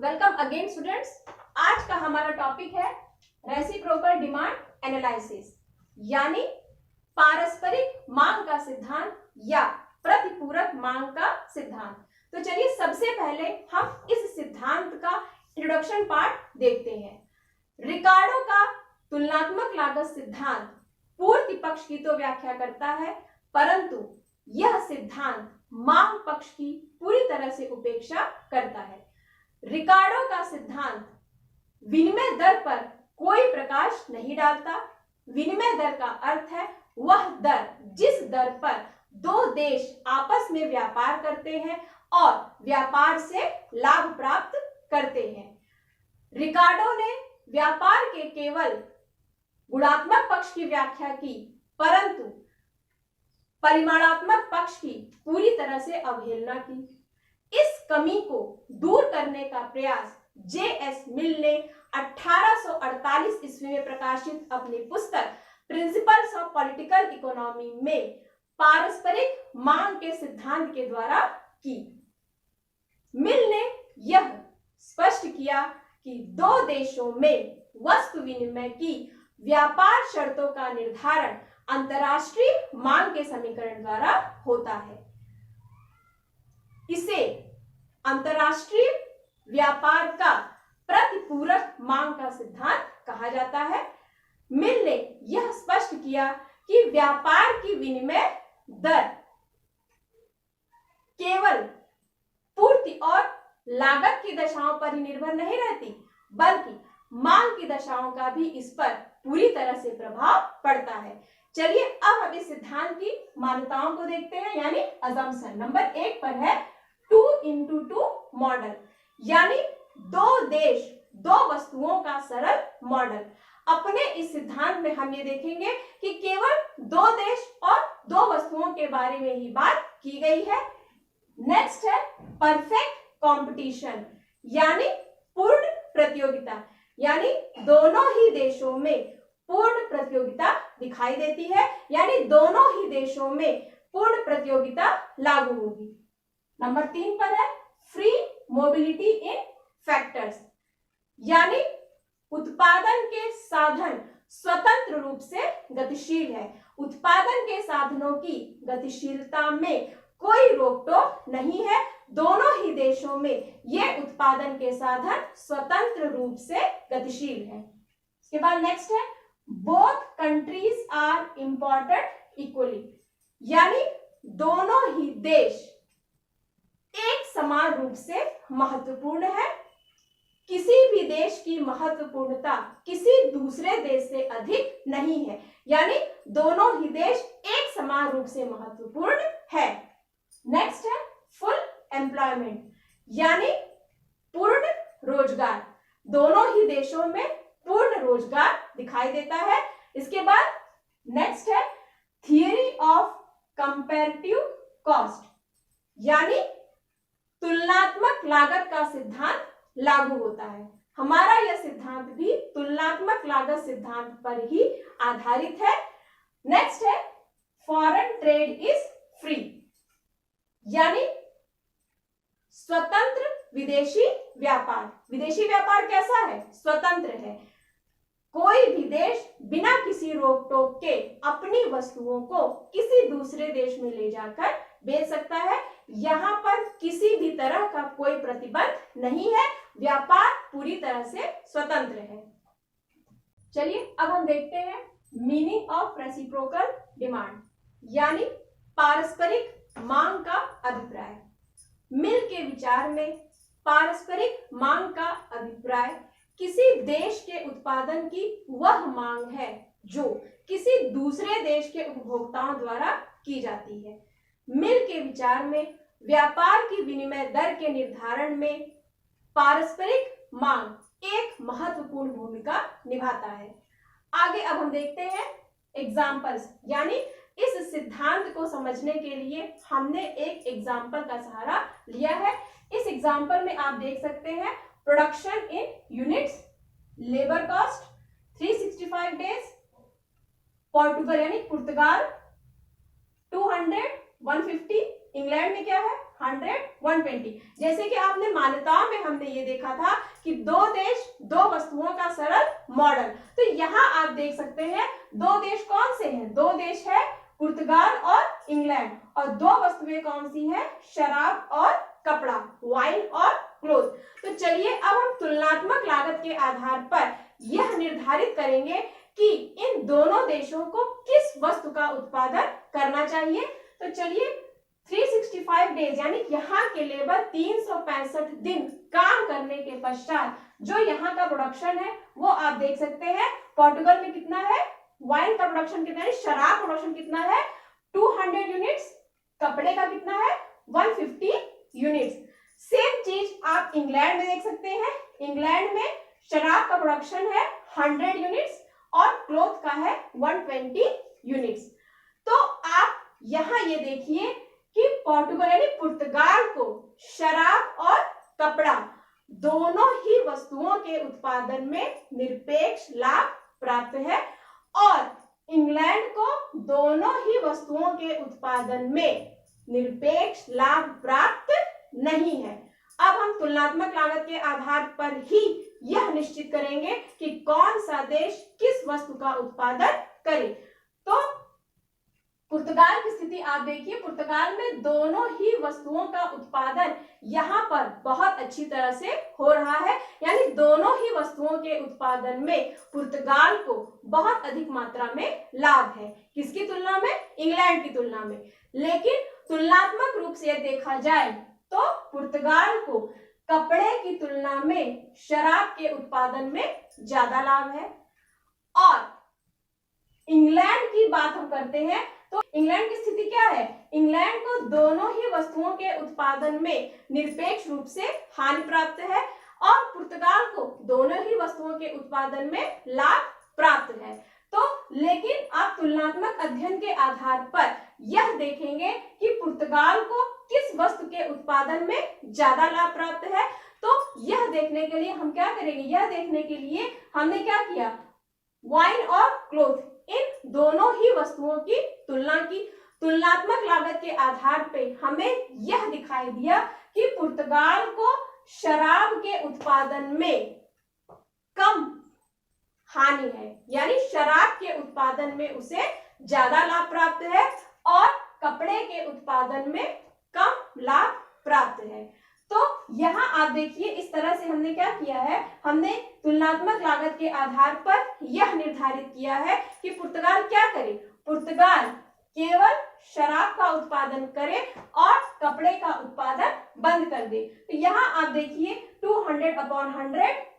Welcome again students. आज का हमारा टॉपिक है रेसिप्रोकल डिमांड एनालिसिस, यानी पारस्परिक मांग का सिद्धांत या प्रतिपूरक मांग का सिद्धांत। तो चलिए सबसे पहले हम इस सिद्धांत का इंट्रोडक्शन पार्ट देखते हैं। रिकार्डो का तुलनात्मक लागत सिद्धांत पूर्ति पक्ष की तो व्याख्या करता है, परंतु यह सिद्धांत मांग पक्ष की पूरी तरह से उपेक्षा करता है। रिकार्डो का सिद्धांत विनिमय दर पर कोई प्रकाश नहीं डालता। विनिमय दर का अर्थ है वह दर जिस दर पर दो देश आपस में व्यापार करते हैं और व्यापार से लाभ प्राप्त करते हैं। रिकार्डो ने व्यापार के केवल गुणात्मक पक्ष की व्याख्या की, परंतु परिमाणात्मक पक्ष की पूरी तरह से अवहेलना की। इस कमी को दूर करने का प्रयास जे.एस. मिल ने 1848 ईस्वी में प्रकाशित अपनी पुस्तक प्रिंसिपल्स ऑफ पॉलिटिकल इकोनॉमी में पारस्परिक मांग के सिद्धांत के द्वारा की। मिल ने यह स्पष्ट किया कि दो देशों में वस्तु विनिमय की व्यापार शर्तों का निर्धारण अंतर्राष्ट्रीय मांग के समीकरण द्वारा होता है। इसे अंतर्राष्ट्रीय व्यापार का प्रतिपूरक मांग का सिद्धांत कहा जाता है। मिल ने यह स्पष्ट किया कि व्यापार की विनिमय दर केवल पूर्ति और लागत की दशाओं पर ही निर्भर नहीं रहती, बल्कि मांग की दशाओं का भी इस पर पूरी तरह से प्रभाव पड़ता है। चलिए अब हम इस सिद्धांत की मान्यताओं को देखते हैं, यानी अजम्पशन। नंबर 1 पर है 2x2 मॉडल, यानी दो देश दो वस्तुओं का सरल मॉडल। अपने इस सिद्धांत में हम ये देखेंगे कि केवल दो देश और दो वस्तुओं के बारे में ही बात की गई है। नेक्स्ट है परफेक्ट कंपटीशन, यानी पूर्ण प्रतियोगिता, यानी दोनों ही देशों में पूर्ण प्रतियोगिता दिखाई देती है, यानी दोनों ही देशों में पूर्ण प्रतियोगिता लागू होगी। नंबर 3 पर है फ्री मोबिलिटी इन फैक्टर्स, यानी उत्पादन के साधन स्वतंत्र रूप से गतिशील है। उत्पादन के साधनों की गतिशीलता में कोई रोक टोक नहीं है। दोनों ही देशों में ये उत्पादन के साधन स्वतंत्र रूप से गतिशील है। इसके बाद नेक्स्ट है both countries are important equally, यानी दोनों ही देश एक समान रूप से महत्वपूर्ण है। किसी भी देश की महत्वपूर्णता किसी दूसरे देश से अधिक नहीं है, यानी दोनों ही देश एक समान रूप से महत्वपूर्ण है। नेक्स्ट है फुल एम्प्लॉयमेंट, यानी पूर्ण रोजगार। दोनों ही देशों में पूर्ण रोजगार दिखाई देता है। इसके बाद नेक्स्ट है थियरी ऑफ कंपैरेटिव कॉस्ट, यानी तुलनात्मक लागत का सिद्धांत लागू होता है। हमारा यह सिद्धांत भी तुलनात्मक लागत सिद्धांत पर ही आधारित है। नेक्स्ट है फॉरेन ट्रेड इज फ्री, यानी स्वतंत्र विदेशी व्यापार। विदेशी व्यापार कैसा है? स्वतंत्र है। कोई भी देश बिना किसी रोक टोक के अपनी वस्तुओं को किसी दूसरे देश में ले जाकर बेच सकता है। यहाँ पर किसी भी तरह का कोई प्रतिबंध नहीं है। व्यापार पूरी तरह से स्वतंत्र है। चलिए अब हम देखते हैं मीनिंग ऑफ रेसिप्रोकल डिमांड, यानी पारस्परिक मांग का अभिप्राय। मिल के विचार में पारस्परिक मांग का अभिप्राय किसी देश के उत्पादन की वह मांग है जो किसी दूसरे देश के उपभोक्ताओं द्वारा की जाती है। मिल के विचार में व्यापार की विनिमय दर के निर्धारण में पारस्परिक मांग एक महत्वपूर्ण भूमिका निभाता है। आगे अब हम देखते हैं एग्जाम्पल्स, यानी इस सिद्धांत को समझने के लिए हमने एक एग्जाम्पल का सहारा लिया है। इस एग्जाम्पल में आप देख सकते हैं production in units, labour cost 365 days, Portugal यानी पुर्तगाल 200, 150, इंग्लैंड में क्या है 100, 120। जैसे कि आपने मान्यताओं में हमने ये देखा था कि दो देश दो वस्तुओं का सरल मॉडल। तो यहाँ आप देख सकते हैं दो देश कौन से हैं, दो देश है पुर्तगाल और इंग्लैंड, और दो वस्तुएं कौन सी है, शराब और कपड़ा, वाइन और क्लोथ। तो चलिए अब हम तुलनात्मक लागत के आधार पर यह निर्धारित करेंगे कि इन दोनों देशों को किस वस्तु का उत्पादन करना चाहिए। तो चलिए 365 डेज यानी यहाँ के लेबर 365 दिन काम करने के पश्चात जो यहाँ का प्रोडक्शन है वो आप देख सकते हैं। पोर्टुगल में कितना है, वाइन का प्रोडक्शन कितना है, शराब प्रोडक्शन कितना है 200 यूनिट्स, कपड़े का कितना है 150 यूनिट्स। सेम चीज आप इंग्लैंड में देख सकते हैं। इंग्लैंड में शराब का प्रोडक्शन है 100 यूनिट्स और क्लोथ का है 120 यूनिट्स। तो आप यहाँ ये देखिए कि पोर्टुगल यानी पुर्तगाल को शराब और कपड़ा दोनों ही वस्तुओं के उत्पादन में निरपेक्ष लाभ प्राप्त है और इंग्लैंड को दोनों ही वस्तुओं के उत्पादन में निरपेक्ष लाभ प्राप्त नहीं है। अब हम तुलनात्मक लागत के आधार पर ही यह निश्चित करेंगे कि कौन सा देश किस वस्तु का उत्पादन करे। तो पुर्तगाल की स्थिति आप देखिए, पुर्तगाल में दोनों ही वस्तुओं का उत्पादन यहाँ पर बहुत अच्छी तरह से हो रहा है, यानी दोनों ही वस्तुओं के उत्पादन में पुर्तगाल को बहुत अधिक मात्रा में लाभ है। किसकी तुलना में, इंग्लैंड की तुलना में। लेकिन तुलनात्मक रूप से देखा जाए तो पुर्तगाल को कपड़े की तुलना में शराब के उत्पादन में ज्यादा लाभ है। और इंग्लैंड की बात हम करते हैं तो इंग्लैंड की स्थिति क्या है, इंग्लैंड को दोनों ही वस्तुओं के उत्पादन में निरपेक्ष रूप से हानि प्राप्त है और पुर्तगाल को दोनों ही वस्तुओं के उत्पादन में लाभ प्राप्त है। तो लेकिन आप तुलनात्मक अध्ययन के आधार पर यह देखेंगे कि पुर्तगाल को किस वस्तु के उत्पादन में ज्यादा लाभ प्राप्त है। तो यह देखने के लिए हम क्या करेंगे, यह देखने के लिए हमने क्या किया, वाइन और क्लोथ इन दोनों ही वस्तुओं की तुलना की। तुलनात्मक लागत के आधार पे हमें यह दिखाई दिया कि पुर्तगाल को शराब के उत्पादन में कम हानि है, यानी शराब के उत्पादन में उसे ज्यादा लाभ प्राप्त है और कपड़े के उत्पादन में कम लाभ प्राप्त है। तो यहाँ आप देखिए इस तरह से हमने क्या किया है, हमने तुलनात्मक लागत के आधार पर यह निर्धारित किया है कि पुर्तगाल क्या करे, पुर्तगाल केवल शराब का उत्पादन करे और कपड़े का उत्पादन बंद कर दे। तो यहाँ आप देखिए 200/100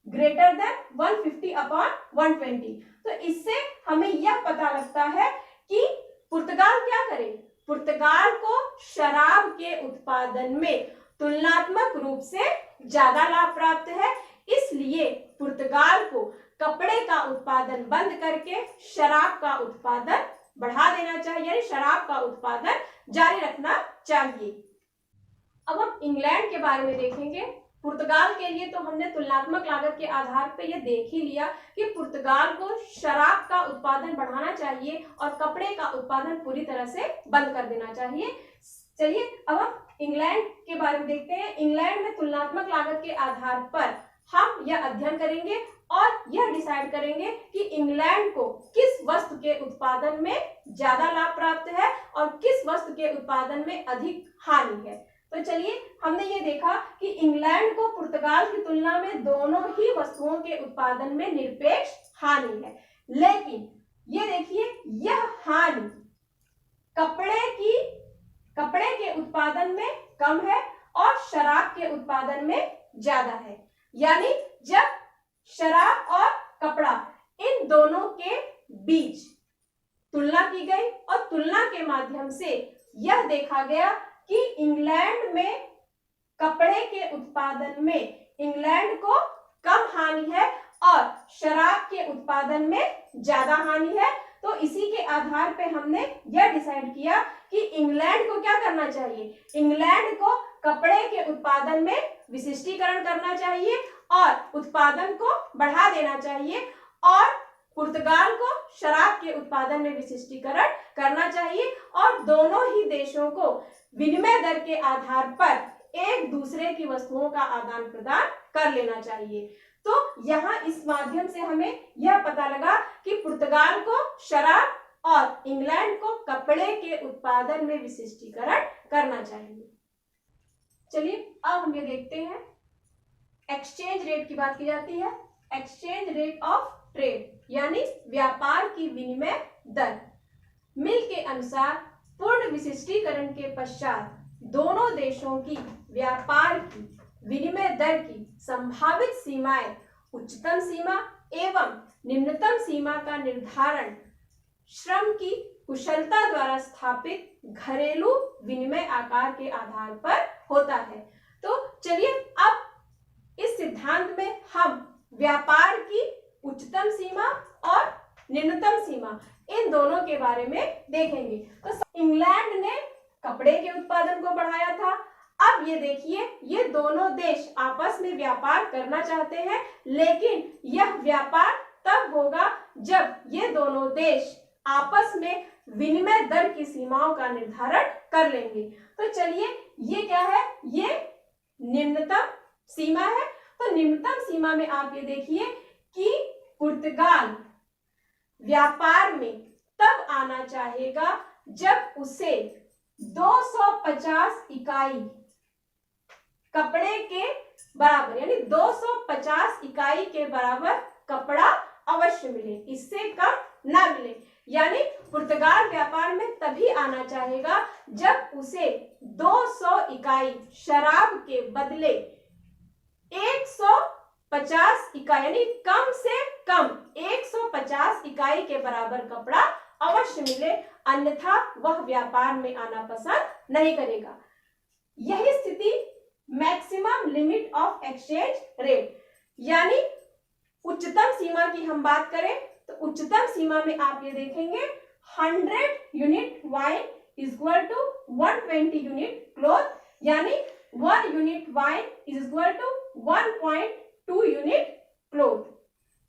ग्रेटर देन 150/120। तो इससे हमें यह पता लगता है कि पुर्तगाल क्या करे, पुर्तगाल को शराब के उत्पादन में तुलनात्मक रूप से ज्यादा लाभ प्राप्त है, इसलिए पुर्तगाल को कपड़े का उत्पादन बंद करके शराब का उत्पादन बढ़ा देना चाहिए, यानी शराब का उत्पादन जारी रखना चाहिए। अब हम इंग्लैंड के बारे में देखेंगे। पुर्तगाल के लिए तो हमने तुलनात्मक लागत के आधार पर यह देख ही लिया कि पुर्तगाल को शराब का उत्पादन बढ़ाना चाहिए और कपड़े का उत्पादन पूरी तरह से बंद कर देना चाहिए। चलिए अब हम इंग्लैंड के बारे में देखते हैं। इंग्लैंड में तुलनात्मक लागत के आधार पर हम यह अध्ययन करेंगे और यह डिसाइड करेंगे कि इंग्लैंड को किस वस्तु के उत्पादन में ज्यादा लाभ प्राप्त है और किस वस्तु के उत्पादन में अधिक हानि है। तो चलिए हमने ये देखा कि इंग्लैंड को पुर्तगाल की तुलना में दोनों ही वस्तुओं के उत्पादन में निरपेक्ष हानि है, लेकिन ये देखिए यह हानि कपड़े के उत्पादन में कम है और शराब के उत्पादन में ज्यादा है। यानी जब शराब और कपड़ा इन दोनों के बीच तुलना की गई और तुलना के माध्यम से यह देखा गया कि इंग्लैंड में कपड़े के उत्पादन में इंग्लैंड को कम हानि है और शराब के उत्पादन में ज्यादा हानि है। तो इसी के आधार पे हमने यह डिसाइड किया कि इंग्लैंड को क्या करना चाहिए, इंग्लैंड को कपड़े के उत्पादन में विशिष्टीकरण करना चाहिए और उत्पादन को बढ़ा देना चाहिए और पुर्तगाल को शराब के उत्पादन में विशिष्टीकरण करना चाहिए और दोनों ही देशों को विनिमय दर के आधार पर एक दूसरे की वस्तुओं का आदान प्रदान कर लेना चाहिए। तो यहाँ इस माध्यम से हमें यह पता लगा कि पुर्तगाल को शराब और इंग्लैंड को कपड़े के उत्पादन में विशिष्टीकरण करना चाहिए। चलिए अब हम ये देखते हैं, एक्सचेंज रेट की बात की जाती है। एक्सचेंज रेट ऑफ ट्रेड यानी व्यापार की विनिमय दर। मिल के अनुसार पूर्ण विशिष्टीकरण के पश्चात दोनों देशों की व्यापार की विनिमय दर की संभावित सीमाएं उच्चतम सीमा एवं निम्नतम सीमा का निर्धारण श्रम की कुशलता द्वारा स्थापित घरेलू विनिमय आकार के आधार पर होता है। तो चलिए अब इस सिद्धांत में हम व्यापार की उच्चतम सीमा और निम्नतम सीमा इन दोनों के बारे में देखेंगे। तो इंग्लैंड ने कपड़े के उत्पादन को बढ़ाया था। अब ये देखिए, ये दोनों देश आपस में व्यापार करना चाहते हैं, लेकिन यह व्यापार तब होगा जब ये दोनों देश आपस में विनिमय दर की सीमाओं का निर्धारण कर लेंगे। तो चलिए ये क्या है, ये निम्नतम सीमा है। तो निम्नतम सीमा में आप ये देखिए कि पुर्तगाल व्यापार में तब आना चाहेगा जब उसे 250 इकाई कपड़े के बराबर यानी 250 इकाई के बराबर कपड़ा अवश्य मिले, इससे कम ना मिले। यानी पुर्तगाल व्यापार में तभी आना चाहेगा जब उसे 200 इकाई शराब के बदले 150 इकाई यानी कम से कम 150 इकाई के बराबर कपड़ा अवश्य मिले, अन्यथा वह व्यापार में आना पसंद नहीं करेगा। यही स्थिति maximum limit of exchange rate यानी उच्चतम सीमा की हम बात करें तो उच्चतम सीमा में आप ये देखेंगे 100 unit wine is equal to 120 unit cloth, यानी 1 unit wine is equal to 1.2 unit cloth.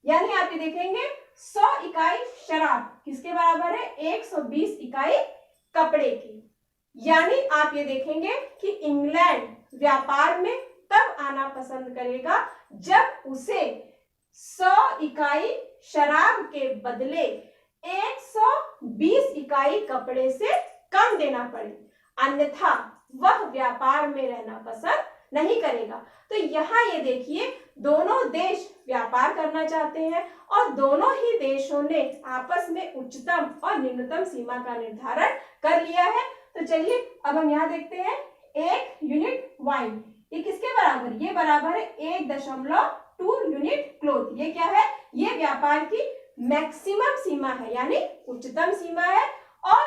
यानी आप ये देखेंगे 100 इकाई शराब किसके बराबर है, 120 इकाई कपड़े की। यानी आप ये देखेंगे कि इंग्लैंड व्यापार में तब आना पसंद करेगा जब उसे 100 इकाई शराब के बदले 120 इकाई कपड़े से कम देना पड़े, अन्यथा वह व्यापार में रहना पसंद नहीं करेगा। तो यहाँ ये देखिए दोनों देश व्यापार करना चाहते हैं और दोनों ही देशों ने आपस में उच्चतम और निम्नतम सीमा का निर्धारण कर लिया है। तो चलिए अब हम यहाँ देखते हैं 1 यूनिट वाइन ये किसके बराबर, ये बराबर है 1.2 यूनिट क्लॉथ। ये क्या है, ये व्यापार की मैक्सिमम सीमा है यानी उच्चतम सीमा है। और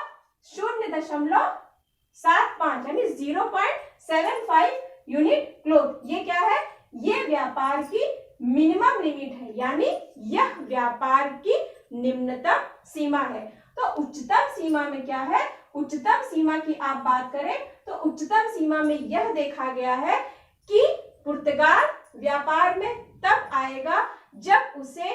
0.75 यानी 0.75 यूनिट क्लॉथ ये क्या है, ये व्यापार की मिनिमम लिमिट है यानी यह व्यापार की निम्नतम सीमा है। तो उच्चतम सीमा में क्या है, उच्चतम सीमा की आप बात करें तो उच्चतम सीमा में यह देखा गया है कि पुर्तगाल व्यापार में तब आएगा जब उसे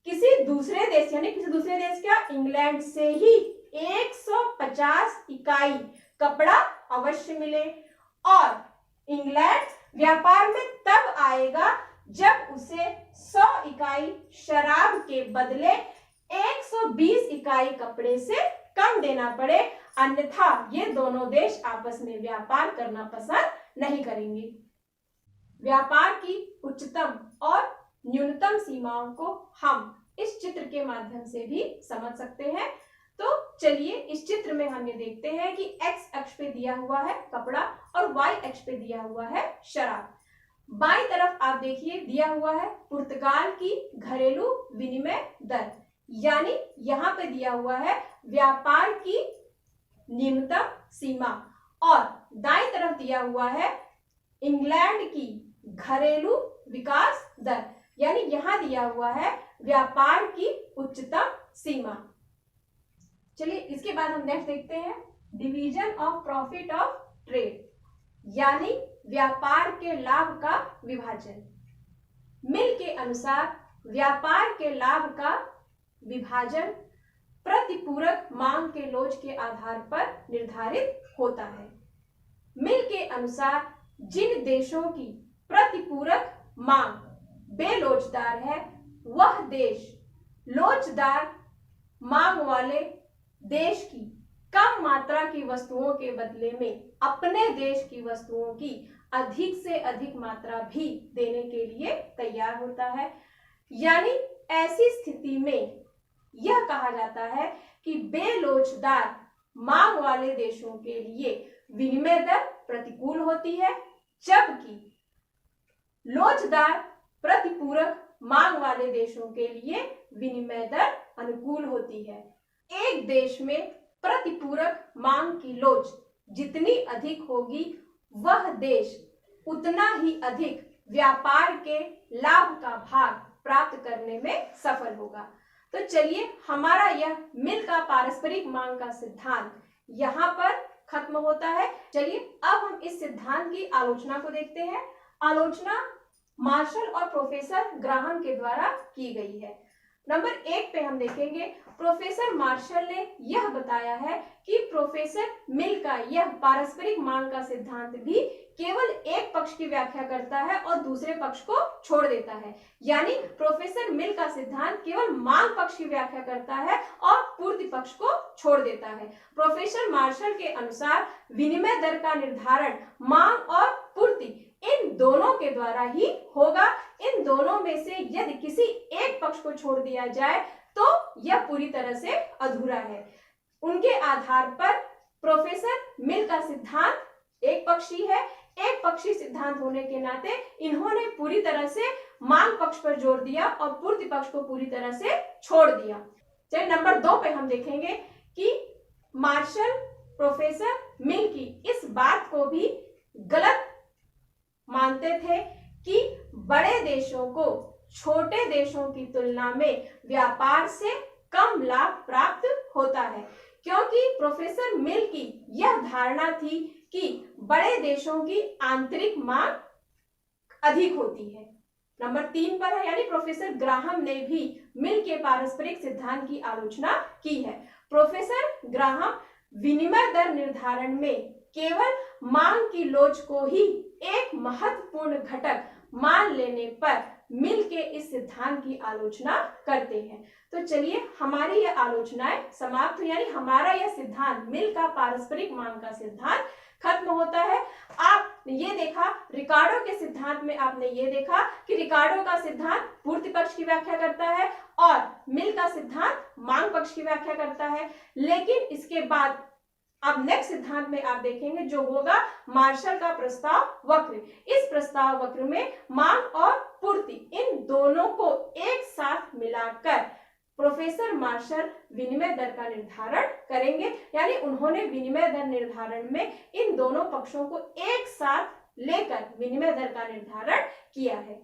किसी दूसरे देश यानी किसी दूसरे देश क्या, इंग्लैंड से ही 150 इकाई कपड़ा अवश्य मिले, और इंग्लैंड व्यापार में तब आएगा जब उसे 100 इकाई शराब के बदले 120 इकाई कपड़े से कम देना पड़े, अन्यथा ये दोनों देश आपस में व्यापार करना पसंद नहीं करेंगे। व्यापार की उच्चतम और न्यूनतम सीमाओं को हम इस चित्र के माध्यम से भी समझ सकते हैं। तो चलिए इस चित्र में हम ये देखते हैं कि एक्स अक्ष पे दिया हुआ है कपड़ा और वाई अक्ष पे दिया हुआ है शराब। बाईं तरफ आप देखिए दिया हुआ है पुर्तगाल की घरेलू विनिमय दर, यानी यहाँ पे दिया हुआ है व्यापार की निम्नतम सीमा, और दाईं तरफ दिया हुआ है इंग्लैंड की घरेलू विकास दर, यानी यहाँ दिया हुआ है व्यापार की उच्चतम सीमा। चलिए इसके बाद हम नेक्स्ट देखते हैं division of profit of trade, यानी व्यापार के लाभ का विभाजन। मिल के अनुसार व्यापार के लाभ का विभाजन प्रतिपूरक मांग के लोच के आधार पर निर्धारित होता है। मिल के अनुसार जिन देशों की प्रतिपूरक मांग बेलोचदार है, वह देश लोचदार मांग वाले देश की कम मात्रा की वस्तुओं के बदले में अपने देश की वस्तुओं की अधिक से अधिक मात्रा भी देने के लिए तैयार होता है। यानी ऐसी स्थिति में यह कहा जाता है कि बेलोचदार मांग वाले देशों के लिए विनिमय दर प्रतिकूल होती है, जबकि लोचदार प्रतिपूरक मांग वाले देशों के लिए विनिमय दर अनुकूल होती है। एक देश में प्रतिपूरक मांग की लोच जितनी अधिक होगी, वह देश उतना ही अधिक व्यापार के लाभ का भाग प्राप्त करने में सफल होगा। तो चलिए, हमारा यह मिल का पारस्परिक मांग का सिद्धांत यहाँ पर खत्म होता है। चलिए अब हम इस सिद्धांत की आलोचना को देखते हैं। आलोचना मार्शल और प्रोफेसर ग्राहम के द्वारा की गई है। नंबर 1 पे हम देखेंगे, प्रोफेसर मार्शल ने यह बताया है कि प्रोफेसर मिल का यह पारस्परिक मांग का सिद्धांत भी केवल एक पक्ष की व्याख्या करता है और दूसरे पक्ष को छोड़ देता है। यानी प्रोफेसर मिल का सिद्धांत केवल मांग पक्ष की व्याख्या करता है और पूर्ति पक्ष को छोड़ देता है। प्रोफेसर मार्शल के अनुसार विनिमय दर का निर्धारण मांग और पूर्ति इन दोनों के द्वारा ही होगा। इन दोनों में से यदि किसी एक पक्ष को छोड़ दिया जाए तो यह पूरी तरह से अधूरा है। उनके आधार पर प्रोफेसर मिल का सिद्धांत एक पक्षी है। एक पक्षी सिद्धांत होने के नाते इन्होंने पूरी तरह से मांग पक्ष पर जोर दिया और पूर्ति पक्ष को पूरी तरह से छोड़ दिया। चलिए नंबर 2 पे हम देखेंगे कि मार्शल प्रोफेसर मिल की इस बात को भी गलत मानते थे कि बड़े देशों को छोटे देशों की तुलना में व्यापार से कम लाभ प्राप्त होता है, क्योंकि प्रोफेसर मिल की यह धारणा थी कि बड़े देशों की आंतरिक मांग अधिक होती है। नंबर 3 पर है, यानी प्रोफेसर ग्राहम ने भी मिल के पारस्परिक सिद्धांत की आलोचना की है। प्रोफेसर ग्राहम विनिमय दर निर्धारण में केवल मांग की लोच को ही एक महत्वपूर्ण घटक मान लेने पर मिल के इस सिद्धांत की आलोचना करते हैं। तो चलिए हमारी यह आलोचनाएं समाप्त हुई, यानी हमारा यह सिद्धांत मिल का पारस्परिक मांग का सिद्धांत खत्म होता है। आपने ये देखा रिकार्डो के सिद्धांत में, आपने ये देखा कि रिकार्डो का सिद्धांत पूर्ति पक्ष की व्याख्या करता है और मिल का सिद्धांत मांग पक्ष की व्याख्या करता है। लेकिन इसके बाद अब नेक्स्ट सिद्धांत में आप देखेंगे जो होगा मार्शल का प्रस्ताव वक्र। इस प्रस्ताव वक्र में मांग और पूर्ति इन दोनों को एक साथ मिलाकर प्रोफेसर मार्शल विनिमय दर का निर्धारण करेंगे। यानी उन्होंने विनिमय दर निर्धारण में इन दोनों पक्षों को एक साथ लेकर विनिमय दर का निर्धारण किया है।